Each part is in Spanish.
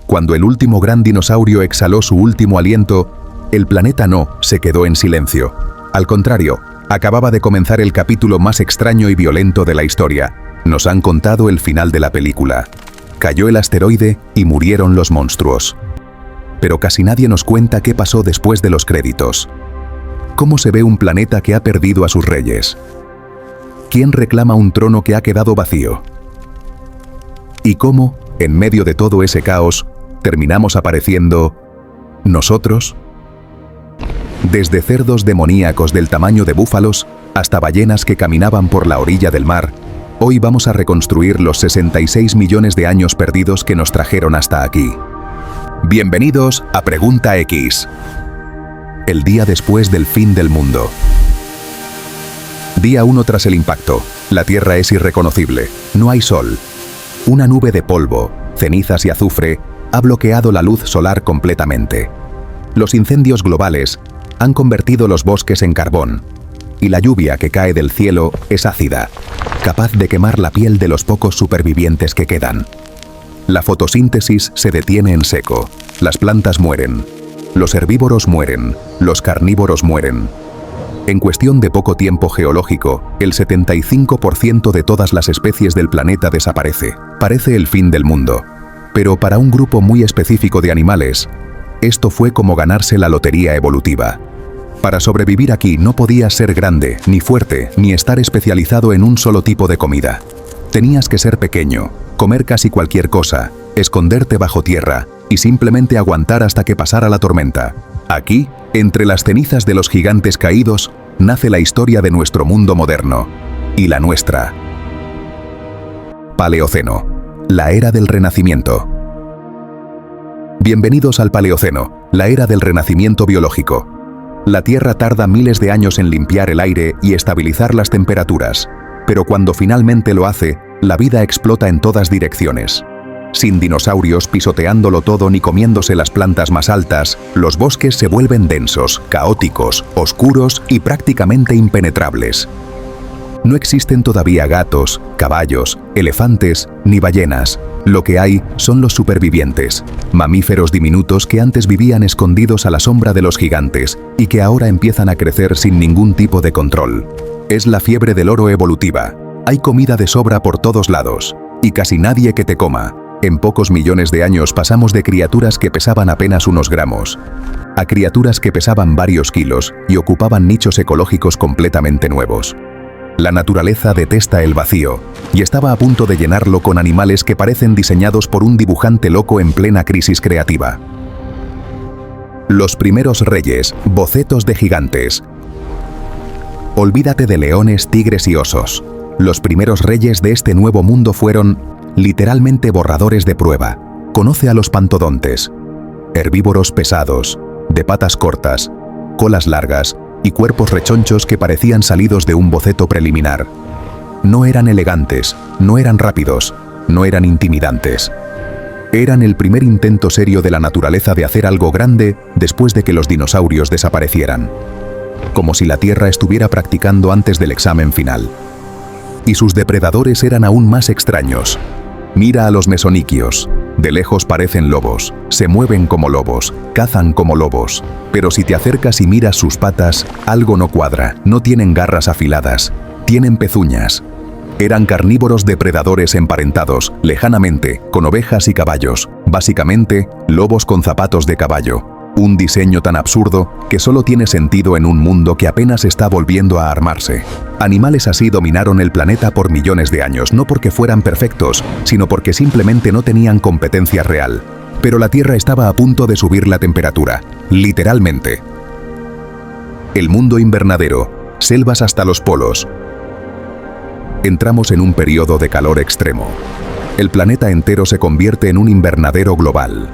Cuando el último gran dinosaurio exhaló su último aliento, el planeta no se quedó en silencio. Al contrario, acababa de comenzar el capítulo más extraño y violento de la historia. Nos han contado el final de la película. Cayó el asteroide y murieron los monstruos. Pero casi nadie nos cuenta qué pasó después de los créditos. ¿Cómo se ve un planeta que ha perdido a sus reyes? ¿Quién reclama un trono que ha quedado vacío? ¿Y cómo, en medio de todo ese caos, terminamos apareciendo nosotros? Desde cerdos demoníacos del tamaño de búfalos hasta ballenas que caminaban por la orilla del mar, hoy vamos a reconstruir los 66 millones de años perdidos que nos trajeron hasta aquí. Bienvenidos a Pregunta X. El día después del fin del mundo. Día 1 tras el impacto. La Tierra es irreconocible. No hay sol. Una nube de polvo, cenizas y azufre ha bloqueado la luz solar completamente. Los incendios globales han convertido los bosques en carbón, y la lluvia que cae del cielo es ácida, capaz de quemar la piel de los pocos supervivientes que quedan. La fotosíntesis se detiene en seco, las plantas mueren, los herbívoros mueren, los carnívoros mueren. En cuestión de poco tiempo geológico, el 75% de todas las especies del planeta desaparece. Parece el fin del mundo. Pero para un grupo muy específico de animales, esto fue como ganarse la lotería evolutiva. Para sobrevivir aquí no podías ser grande, ni fuerte, ni estar especializado en un solo tipo de comida. Tenías que ser pequeño, comer casi cualquier cosa, esconderte bajo tierra y simplemente aguantar hasta que pasara la tormenta. Aquí, entre las cenizas de los gigantes caídos, nace la historia de nuestro mundo moderno. Y la nuestra. Paleoceno. La era del Renacimiento. Bienvenidos al Paleoceno, la era del renacimiento biológico. La Tierra tarda miles de años en limpiar el aire y estabilizar las temperaturas, pero cuando finalmente lo hace, la vida explota en todas direcciones. Sin dinosaurios pisoteándolo todo ni comiéndose las plantas más altas, los bosques se vuelven densos, caóticos, oscuros y prácticamente impenetrables. No existen todavía gatos, caballos, elefantes ni ballenas. Lo que hay son los supervivientes, mamíferos diminutos que antes vivían escondidos a la sombra de los gigantes y que ahora empiezan a crecer sin ningún tipo de control. Es la fiebre del oro evolutiva. Hay comida de sobra por todos lados, y casi nadie que te coma. En pocos millones de años pasamos de criaturas que pesaban apenas unos gramos, a criaturas que pesaban varios kilos y ocupaban nichos ecológicos completamente nuevos. La naturaleza detesta el vacío, y estaba a punto de llenarlo con animales que parecen diseñados por un dibujante loco en plena crisis creativa. Los primeros reyes, bocetos de gigantes. Olvídate de leones, tigres y osos. Los primeros reyes de este nuevo mundo fueron, literalmente, borradores de prueba. Conoce a los pantodontes. Herbívoros pesados, de patas cortas, colas largas y cuerpos rechonchos que parecían salidos de un boceto preliminar. No eran elegantes, no eran rápidos, no eran intimidantes. Eran el primer intento serio de la naturaleza de hacer algo grande después de que los dinosaurios desaparecieran. Como si la Tierra estuviera practicando antes del examen final. Y sus depredadores eran aún más extraños. Mira a los mesoniquios. De lejos parecen lobos, se mueven como lobos, cazan como lobos. Pero si te acercas y miras sus patas, algo no cuadra. No tienen garras afiladas, tienen pezuñas. Eran carnívoros depredadores emparentados, lejanamente, con ovejas y caballos. Básicamente, lobos con zapatos de caballo. Un diseño tan absurdo que solo tiene sentido en un mundo que apenas está volviendo a armarse. Animales así dominaron el planeta por millones de años, no porque fueran perfectos, sino porque simplemente no tenían competencia real. Pero la Tierra estaba a punto de subir la temperatura, literalmente. El mundo invernadero, selvas hasta los polos. Entramos en un periodo de calor extremo. El planeta entero se convierte en un invernadero global.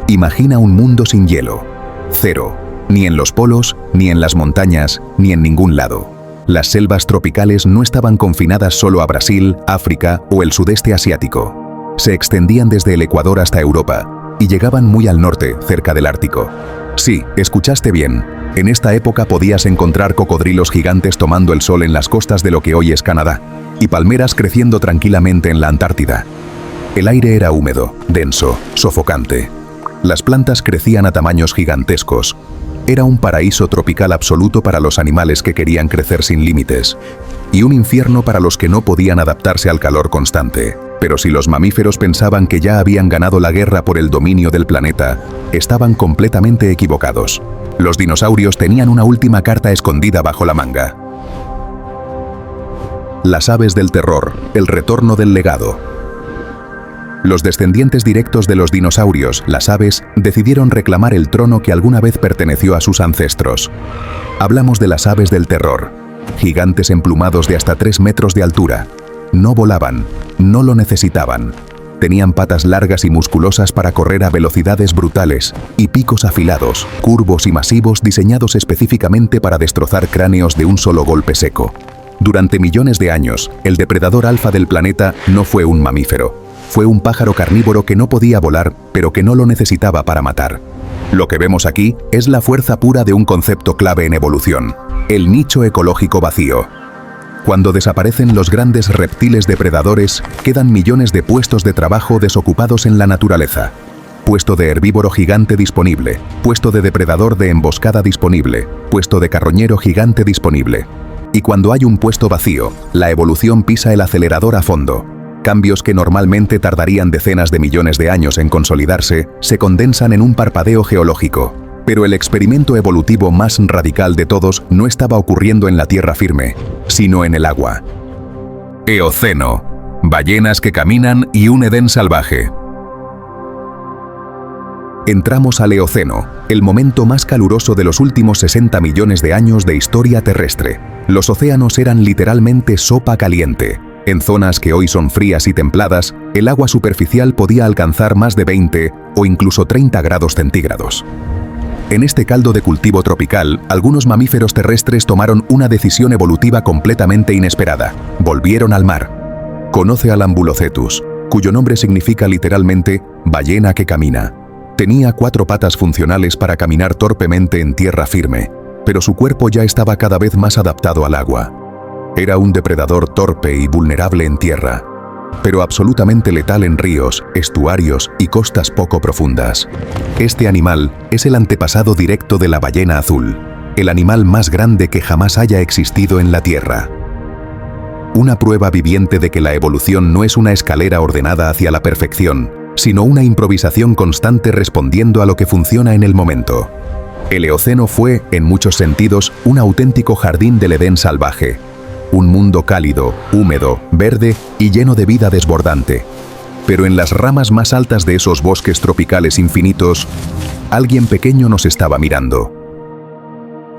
Imagina un mundo sin hielo. Cero. Ni en los polos, ni en las montañas, ni en ningún lado. Las selvas tropicales no estaban confinadas solo a Brasil, África o el sudeste asiático. Se extendían desde el Ecuador hasta Europa y llegaban muy al norte, cerca del Ártico. Sí, escuchaste bien. En esta época podías encontrar cocodrilos gigantes tomando el sol en las costas de lo que hoy es Canadá y palmeras creciendo tranquilamente en la Antártida. El aire era húmedo, denso, sofocante. Las plantas crecían a tamaños gigantescos. Era un paraíso tropical absoluto para los animales que querían crecer sin límites, y un infierno para los que no podían adaptarse al calor constante. Pero si los mamíferos pensaban que ya habían ganado la guerra por el dominio del planeta, estaban completamente equivocados. Los dinosaurios tenían una última carta escondida bajo la manga. Las aves del terror, el retorno del legado. Los descendientes directos de los dinosaurios, las aves, decidieron reclamar el trono que alguna vez perteneció a sus ancestros. Hablamos de las aves del terror, gigantes emplumados de hasta 3 metros de altura. No volaban, no lo necesitaban. Tenían patas largas y musculosas para correr a velocidades brutales, y picos afilados, curvos y masivos diseñados específicamente para destrozar cráneos de un solo golpe seco. Durante millones de años, el depredador alfa del planeta no fue un mamífero. Fue un pájaro carnívoro que no podía volar, pero que no lo necesitaba para matar. Lo que vemos aquí es la fuerza pura de un concepto clave en evolución: el nicho ecológico vacío. Cuando desaparecen los grandes reptiles depredadores, quedan millones de puestos de trabajo desocupados en la naturaleza. Puesto de herbívoro gigante disponible, puesto de depredador de emboscada disponible, puesto de carroñero gigante disponible. Y cuando hay un puesto vacío, la evolución pisa el acelerador a fondo. Cambios que normalmente tardarían decenas de millones de años en consolidarse, se condensan en un parpadeo geológico. Pero el experimento evolutivo más radical de todos no estaba ocurriendo en la tierra firme, sino en el agua. Eoceno. Ballenas que caminan y un Edén salvaje. Entramos al Eoceno, el momento más caluroso de los últimos 60 millones de años de historia terrestre. Los océanos eran literalmente sopa caliente. En zonas que hoy son frías y templadas, el agua superficial podía alcanzar más de 20 o incluso 30 grados centígrados. En este caldo de cultivo tropical, algunos mamíferos terrestres tomaron una decisión evolutiva completamente inesperada. Volvieron al mar. Conoce al Ambulocetus, cuyo nombre significa literalmente ballena que camina. Tenía 4 patas funcionales para caminar torpemente en tierra firme, pero su cuerpo ya estaba cada vez más adaptado al agua. Era un depredador torpe y vulnerable en tierra, pero absolutamente letal en ríos, estuarios y costas poco profundas. Este animal es el antepasado directo de la ballena azul, el animal más grande que jamás haya existido en la Tierra. Una prueba viviente de que la evolución no es una escalera ordenada hacia la perfección, sino una improvisación constante respondiendo a lo que funciona en el momento. El Eoceno fue, en muchos sentidos, un auténtico jardín del Edén salvaje. Un mundo cálido, húmedo, verde y lleno de vida desbordante. Pero en las ramas más altas de esos bosques tropicales infinitos, alguien pequeño nos estaba mirando.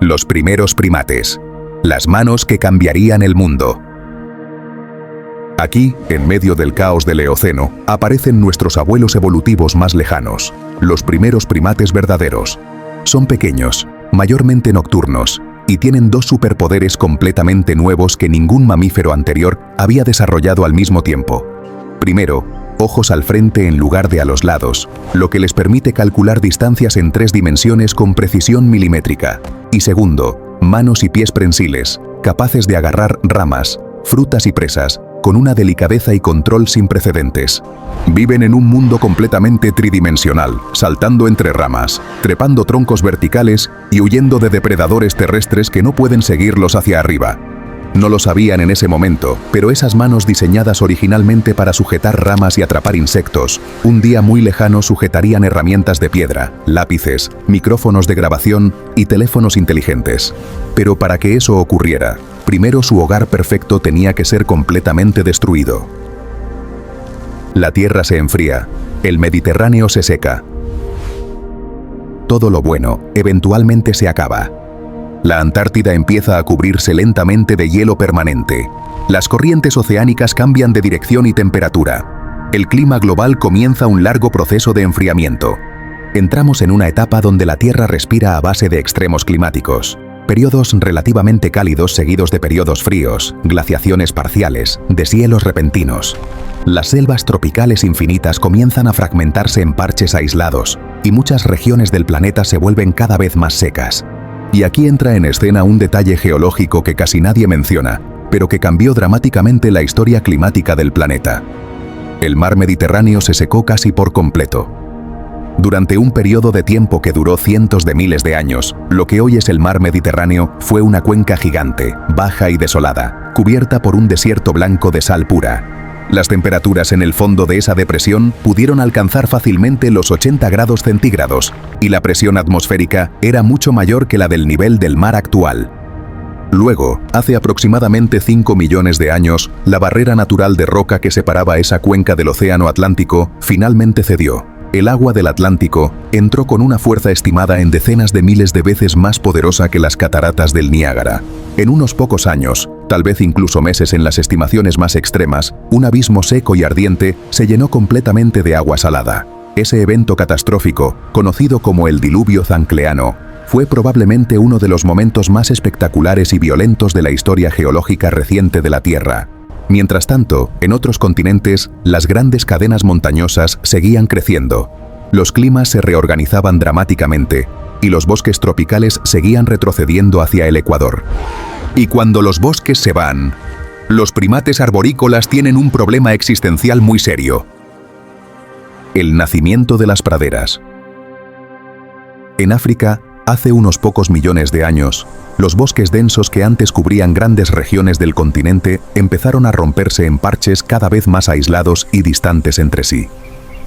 Los primeros primates. Las manos que cambiarían el mundo. Aquí, en medio del caos del Eoceno, aparecen nuestros abuelos evolutivos más lejanos, los primeros primates verdaderos. Son pequeños, mayormente nocturnos, y tienen 2 superpoderes completamente nuevos que ningún mamífero anterior había desarrollado al mismo tiempo. Primero, ojos al frente en lugar de a los lados, lo que les permite calcular distancias en 3 dimensiones con precisión milimétrica. Y segundo, manos y pies prensiles, capaces de agarrar ramas, frutas y presas, con una delicadeza y control sin precedentes. Viven en un mundo completamente tridimensional, saltando entre ramas, trepando troncos verticales y huyendo de depredadores terrestres que no pueden seguirlos hacia arriba. No lo sabían en ese momento, pero esas manos diseñadas originalmente para sujetar ramas y atrapar insectos, un día muy lejano sujetarían herramientas de piedra, lápices, micrófonos de grabación y teléfonos inteligentes. Pero para que eso ocurriera, primero su hogar perfecto tenía que ser completamente destruido. La Tierra se enfría, el Mediterráneo se seca. Todo lo bueno, eventualmente se acaba. La Antártida empieza a cubrirse lentamente de hielo permanente. Las corrientes oceánicas cambian de dirección y temperatura. El clima global comienza un largo proceso de enfriamiento. Entramos en una etapa donde la Tierra respira a base de extremos climáticos. Periodos relativamente cálidos seguidos de periodos fríos, glaciaciones parciales, deshielos repentinos. Las selvas tropicales infinitas comienzan a fragmentarse en parches aislados, y muchas regiones del planeta se vuelven cada vez más secas. Y aquí entra en escena un detalle geológico que casi nadie menciona, pero que cambió dramáticamente la historia climática del planeta. El mar Mediterráneo se secó casi por completo. Durante un periodo de tiempo que duró cientos de miles de años, lo que hoy es el mar Mediterráneo fue una cuenca gigante, baja y desolada, cubierta por un desierto blanco de sal pura. Las temperaturas en el fondo de esa depresión pudieron alcanzar fácilmente los 80 grados centígrados, y la presión atmosférica era mucho mayor que la del nivel del mar actual. Luego, hace aproximadamente 5 millones de años, la barrera natural de roca que separaba esa cuenca del océano Atlántico finalmente cedió. El agua del Atlántico entró con una fuerza estimada en decenas de miles de veces más poderosa que las cataratas del Niágara. En unos pocos años, tal vez incluso meses en las estimaciones más extremas, un abismo seco y ardiente se llenó completamente de agua salada. Ese evento catastrófico, conocido como el diluvio zancleano, fue probablemente uno de los momentos más espectaculares y violentos de la historia geológica reciente de la Tierra. Mientras tanto, en otros continentes, las grandes cadenas montañosas seguían creciendo. Los climas se reorganizaban dramáticamente, y los bosques tropicales seguían retrocediendo hacia el Ecuador. Y cuando los bosques se van, los primates arborícolas tienen un problema existencial muy serio: el nacimiento de las praderas. En África, hace unos pocos millones de años, los bosques densos que antes cubrían grandes regiones del continente empezaron a romperse en parches cada vez más aislados y distantes entre sí.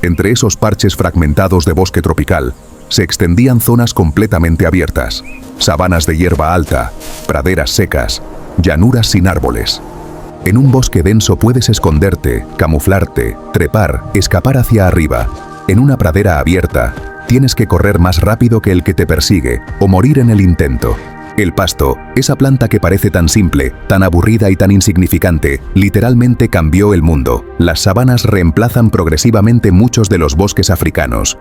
Entre esos parches fragmentados de bosque tropical, se extendían zonas completamente abiertas, sabanas de hierba alta, praderas secas, llanuras sin árboles. En un bosque denso puedes esconderte, camuflarte, trepar, escapar hacia arriba. En una pradera abierta, tienes que correr más rápido que el que te persigue o morir en el intento. El pasto, esa planta que parece tan simple, tan aburrida y tan insignificante, literalmente cambió el mundo. Las sabanas reemplazan progresivamente muchos de los bosques africanos.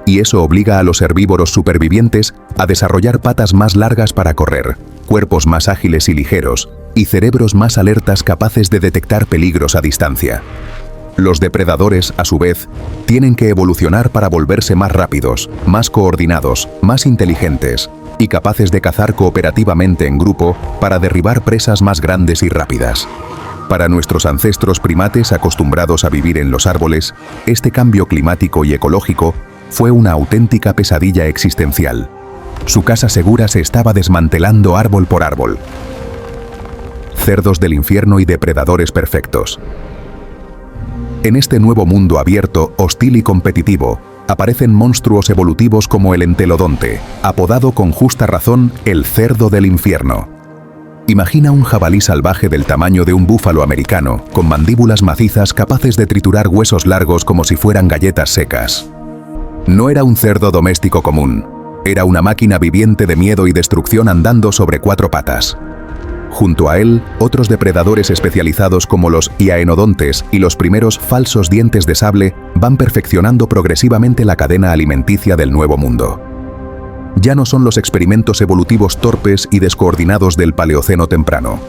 Y eso obliga a los herbívoros supervivientes a desarrollar patas más largas para correr, cuerpos más ágiles y ligeros, y cerebros más alertas capaces de detectar peligros a distancia. Los depredadores, a su vez, tienen que evolucionar para volverse más rápidos, más coordinados, más inteligentes, y capaces de cazar cooperativamente en grupo para derribar presas más grandes y rápidas. Para nuestros ancestros primates acostumbrados a vivir en los árboles, este cambio climático y ecológico fue una auténtica pesadilla existencial. Su casa segura se estaba desmantelando árbol por árbol. Cerdos del infierno y depredadores perfectos. En este nuevo mundo abierto, hostil y competitivo, aparecen monstruos evolutivos como el entelodonte, apodado con justa razón el cerdo del infierno. Imagina un jabalí salvaje del tamaño de un búfalo americano, con mandíbulas macizas capaces de triturar huesos largos como si fueran galletas secas. No era un cerdo doméstico común, era una máquina viviente de miedo y destrucción andando sobre 4 patas. Junto a él, otros depredadores especializados como los hiaenodontes y los primeros falsos dientes de sable van perfeccionando progresivamente la cadena alimenticia del Nuevo Mundo. Ya no son los experimentos evolutivos torpes y descoordinados del Paleoceno temprano.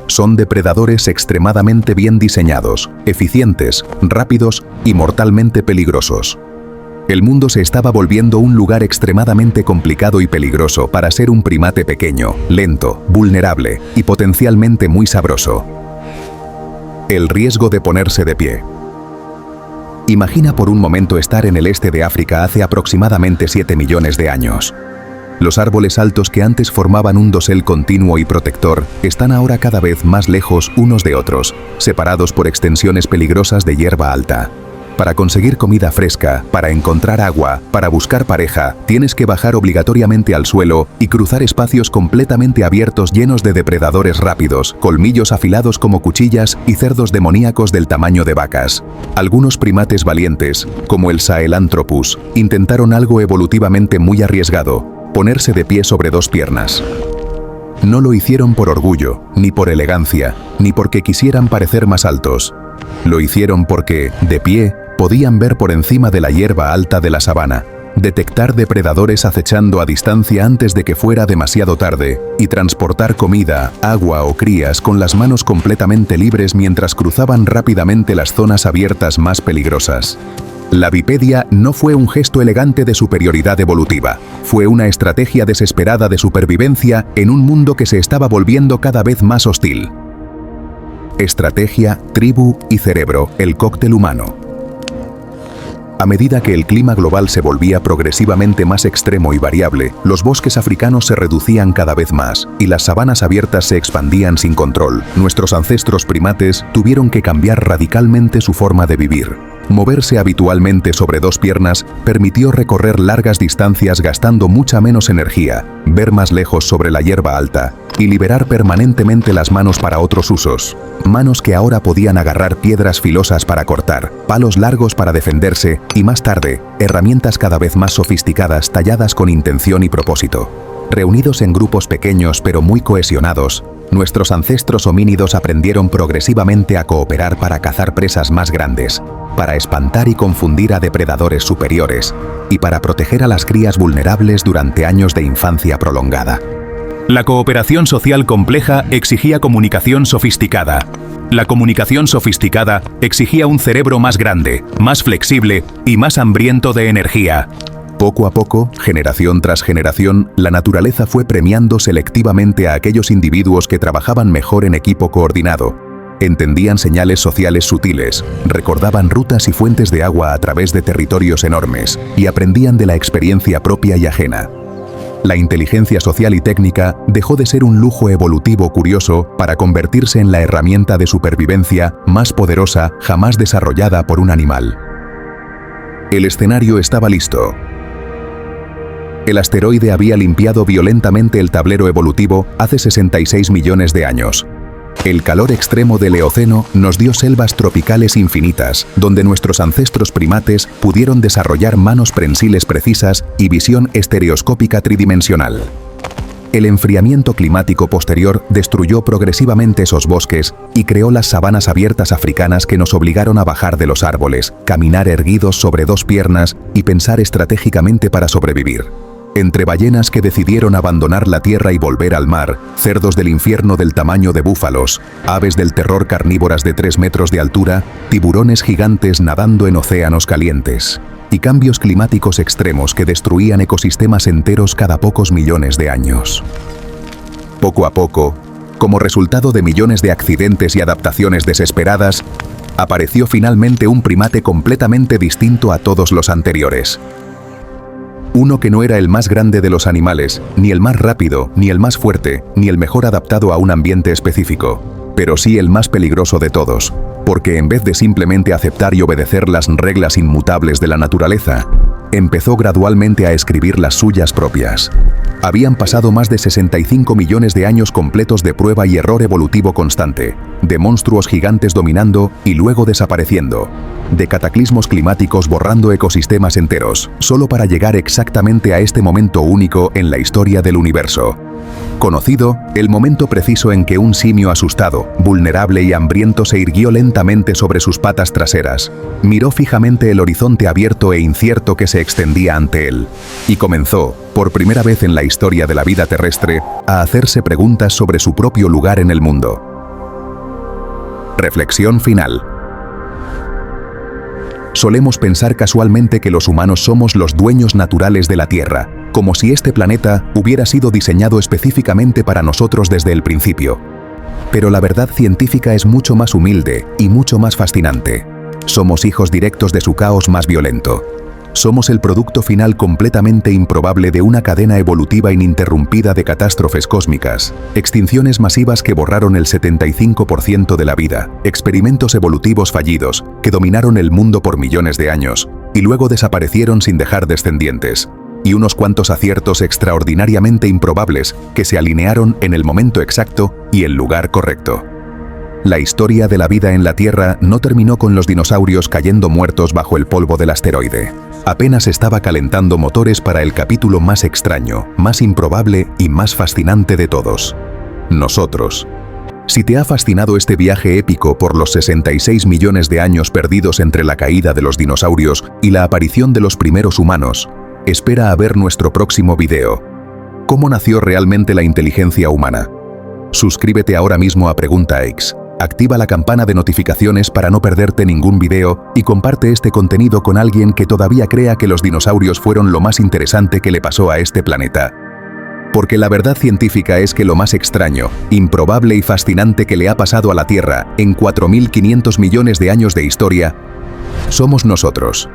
Son depredadores extremadamente bien diseñados, eficientes, rápidos y mortalmente peligrosos. El mundo se estaba volviendo un lugar extremadamente complicado y peligroso para ser un primate pequeño, lento, vulnerable y potencialmente muy sabroso. El riesgo de ponerse de pie. Imagina por un momento estar en el este de África hace aproximadamente 7 millones de años. Los árboles altos que antes formaban un dosel continuo y protector están ahora cada vez más lejos unos de otros, separados por extensiones peligrosas de hierba alta. Para conseguir comida fresca, para encontrar agua, para buscar pareja, tienes que bajar obligatoriamente al suelo y cruzar espacios completamente abiertos llenos de depredadores rápidos, colmillos afilados como cuchillas y cerdos demoníacos del tamaño de vacas. Algunos primates valientes, como el Sahelanthropus, intentaron algo evolutivamente muy arriesgado: ponerse de pie sobre 2 piernas. No lo hicieron por orgullo, ni por elegancia, ni porque quisieran parecer más altos. Lo hicieron porque, de pie, podían ver por encima de la hierba alta de la sabana, detectar depredadores acechando a distancia antes de que fuera demasiado tarde, y transportar comida, agua o crías con las manos completamente libres mientras cruzaban rápidamente las zonas abiertas más peligrosas. La bipedia no fue un gesto elegante de superioridad evolutiva, fue una estrategia desesperada de supervivencia en un mundo que se estaba volviendo cada vez más hostil. Estrategia, tribu y cerebro, el cóctel humano. A medida que el clima global se volvía progresivamente más extremo y variable, los bosques africanos se reducían cada vez más y las sabanas abiertas se expandían sin control. Nuestros ancestros primates tuvieron que cambiar radicalmente su forma de vivir. Moverse habitualmente sobre dos piernas permitió recorrer largas distancias gastando mucha menos energía, ver más lejos sobre la hierba alta y liberar permanentemente las manos para otros usos. Manos que ahora podían agarrar piedras filosas para cortar, palos largos para defenderse y más tarde, herramientas cada vez más sofisticadas talladas con intención y propósito. Reunidos en grupos pequeños pero muy cohesionados, nuestros ancestros homínidos aprendieron progresivamente a cooperar para cazar presas más grandes, para espantar y confundir a depredadores superiores y para proteger a las crías vulnerables durante años de infancia prolongada. La cooperación social compleja exigía comunicación sofisticada. La comunicación sofisticada exigía un cerebro más grande, más flexible y más hambriento de energía. Poco a poco, generación tras generación, la naturaleza fue premiando selectivamente a aquellos individuos que trabajaban mejor en equipo coordinado. Entendían señales sociales sutiles, recordaban rutas y fuentes de agua a través de territorios enormes y aprendían de la experiencia propia y ajena. La inteligencia social y técnica dejó de ser un lujo evolutivo curioso para convertirse en la herramienta de supervivencia más poderosa jamás desarrollada por un animal. El escenario estaba listo. El asteroide había limpiado violentamente el tablero evolutivo hace 66 millones de años. El calor extremo del Eoceno nos dio selvas tropicales infinitas, donde nuestros ancestros primates pudieron desarrollar manos prensiles precisas y visión estereoscópica tridimensional. El enfriamiento climático posterior destruyó progresivamente esos bosques y creó las sabanas abiertas africanas que nos obligaron a bajar de los árboles, caminar erguidos sobre dos piernas y pensar estratégicamente para sobrevivir. Entre ballenas que decidieron abandonar la tierra y volver al mar, cerdos del infierno del tamaño de búfalos, aves del terror carnívoras de 3 metros de altura, tiburones gigantes nadando en océanos calientes, y cambios climáticos extremos que destruían ecosistemas enteros cada pocos millones de años. Poco a poco, como resultado de millones de accidentes y adaptaciones desesperadas, apareció finalmente un primate completamente distinto a todos los anteriores. Uno que no era el más grande de los animales, ni el más rápido, ni el más fuerte, ni el mejor adaptado a un ambiente específico, pero sí el más peligroso de todos, porque en vez de simplemente aceptar y obedecer las reglas inmutables de la naturaleza, empezó gradualmente a escribir las suyas propias. Habían pasado más de 65 millones de años completos de prueba y error evolutivo constante, de monstruos gigantes dominando y luego desapareciendo, de cataclismos climáticos borrando ecosistemas enteros, solo para llegar exactamente a este momento único en la historia del universo. Conocido, el momento preciso en que un simio asustado, vulnerable y hambriento se irguió lentamente sobre sus patas traseras, miró fijamente el horizonte abierto e incierto que se extendía ante él, y comenzó, por primera vez en la historia de la vida terrestre, a hacerse preguntas sobre su propio lugar en el mundo. Reflexión final. Solemos pensar casualmente que los humanos somos los dueños naturales de la Tierra, como si este planeta hubiera sido diseñado específicamente para nosotros desde el principio. Pero la verdad científica es mucho más humilde y mucho más fascinante. Somos hijos directos de su caos más violento. Somos el producto final completamente improbable de una cadena evolutiva ininterrumpida de catástrofes cósmicas, extinciones masivas que borraron el 75% de la vida, experimentos evolutivos fallidos que dominaron el mundo por millones de años y luego desaparecieron sin dejar descendientes, y unos cuantos aciertos extraordinariamente improbables que se alinearon en el momento exacto y el lugar correcto. La historia de la vida en la Tierra no terminó con los dinosaurios cayendo muertos bajo el polvo del asteroide. Apenas estaba calentando motores para el capítulo más extraño, más improbable y más fascinante de todos. Nosotros. Si te ha fascinado este viaje épico por los 66 millones de años perdidos entre la caída de los dinosaurios y la aparición de los primeros humanos, espera a ver nuestro próximo video. ¿Cómo nació realmente la inteligencia humana? Suscríbete ahora mismo a Pregunta X. Activa la campana de notificaciones para no perderte ningún video y comparte este contenido con alguien que todavía crea que los dinosaurios fueron lo más interesante que le pasó a este planeta. Porque la verdad científica es que lo más extraño, improbable y fascinante que le ha pasado a la Tierra en 4.500 millones de años de historia, somos nosotros.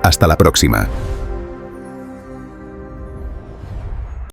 Hasta la próxima.